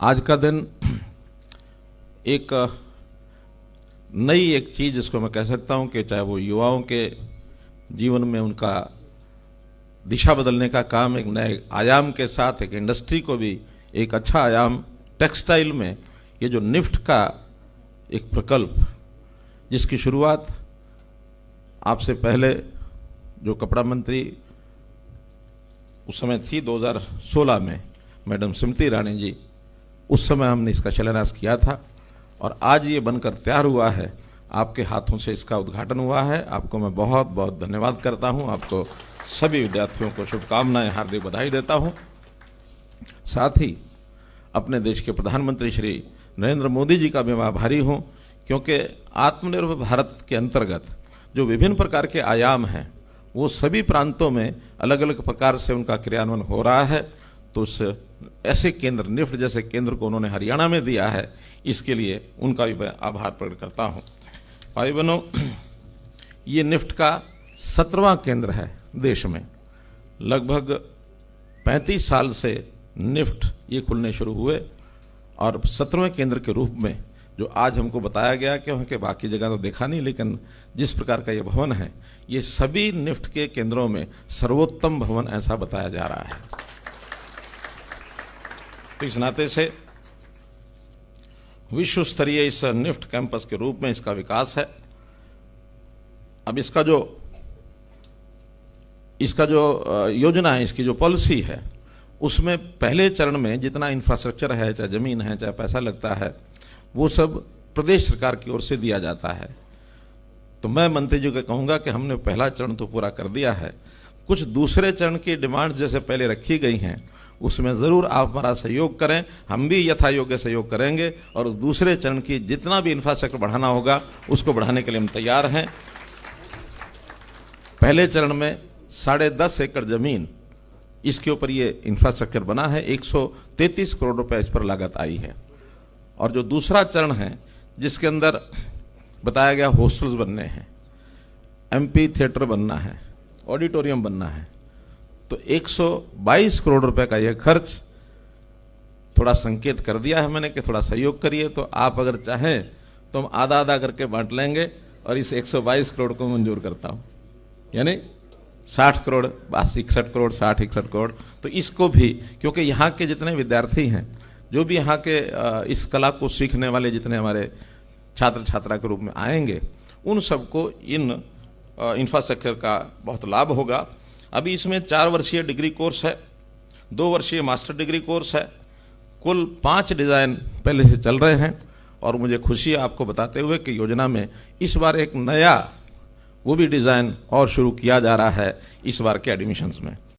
आज का दिन एक नई चीज जिसको मैं कह सकता हूं कि चाहे वो युवाओं के जीवन में उनका दिशा बदलने का काम एक नए आयाम के साथ एक इंडस्ट्री को भी एक अच्छा आयाम टेक्सटाइल में ये जो निफ्ट का एक प्रकल्प जिसकी शुरुआत आपसे पहले जो कपड़ा मंत्री उस समय थी 2016 में मैडम स्मृति ईरानी जी, उस समय हमने इसका शिलान्यास किया था और आज ये बनकर तैयार हुआ है। आपके हाथों से इसका उद्घाटन हुआ है। आपको मैं बहुत बहुत धन्यवाद करता हूं। आपको सभी विद्यार्थियों को शुभकामनाएं, हार्दिक बधाई देता हूं। साथ ही अपने देश के प्रधानमंत्री श्री नरेंद्र मोदी जी का भी मैं आभारी हूं, क्योंकि आत्मनिर्भर भारत के अंतर्गत जो विभिन्न प्रकार के आयाम हैं वो सभी प्रांतों में अलग अलग प्रकार से उनका क्रियान्वयन हो रहा है। तो उस ऐसे केंद्र निफ्ट जैसे केंद्र को उन्होंने हरियाणा में दिया है, इसके लिए उनका भी मैं आभार प्रकट करता हूं। भाई बहनों, ये निफ्ट का 17वां केंद्र है देश में। लगभग 35 साल से निफ्ट ये खुलने शुरू हुए और 17वें केंद्र के रूप में जो आज हमको बताया गया कि वहाँ के बाकी जगह तो देखा नहीं, लेकिन जिस प्रकार का ये भवन है ये सभी निफ्ट के केंद्रों में सर्वोत्तम भवन ऐसा बताया जा रहा है। तो इस नाते से विश्व स्तरीय इस निफ्ट कैंपस के रूप में इसका विकास है। अब इसका जो योजना है, इसकी जो पॉलिसी है, उसमें पहले चरण में जितना इंफ्रास्ट्रक्चर है, चाहे जमीन है, चाहे पैसा लगता है, वो सब प्रदेश सरकार की ओर से दिया जाता है। तो मैं मंत्री जी को कहूंगा कि हमने पहला चरण तो पूरा कर दिया है। कुछ दूसरे चरण की डिमांड जैसे पहले रखी गई हैं उसमें जरूर आप हमारा सहयोग करें, हम भी यथायोग्य सहयोग करेंगे और दूसरे चरण की जितना भी इंफ्रास्ट्रक्चर बढ़ाना होगा उसको बढ़ाने के लिए हम तैयार हैं। पहले चरण में 10.5 एकड़ जमीन इसके ऊपर ये इंफ्रास्ट्रक्चर बना है, 133 करोड़ रुपए इस पर लागत आई है। और जो दूसरा चरण है जिसके अंदर बताया गया हॉस्टल्स बनने हैं, एमपी थिएटर बनना है, ऑडिटोरियम बनना है, तो 122 करोड़ रुपए का यह खर्च थोड़ा संकेत कर दिया है मैंने कि थोड़ा सहयोग करिए। तो आप अगर चाहें तो हम आधा आधा करके बांट लेंगे और इस 122 करोड़ को मंजूर करता हूं, यानी 60 करोड़, बस 61 करोड़, 60-61 करोड़। तो इसको भी, क्योंकि यहाँ के जितने विद्यार्थी हैं, जो भी यहाँ के इस कला को सीखने वाले जितने हमारे छात्र छात्रा के रूप में आएंगे, उन सबको इन इंफ्रास्ट्रक्चर का बहुत लाभ होगा। अभी इसमें 4 वर्षीय डिग्री कोर्स है, 2 वर्षीय मास्टर डिग्री कोर्स है, कुल 5 डिज़ाइन पहले से चल रहे हैं। और मुझे खुशी है आपको बताते हुए कि योजना में इस बार एक नया वो भी डिज़ाइन और शुरू किया जा रहा है इस बार के एडमिशन्स में।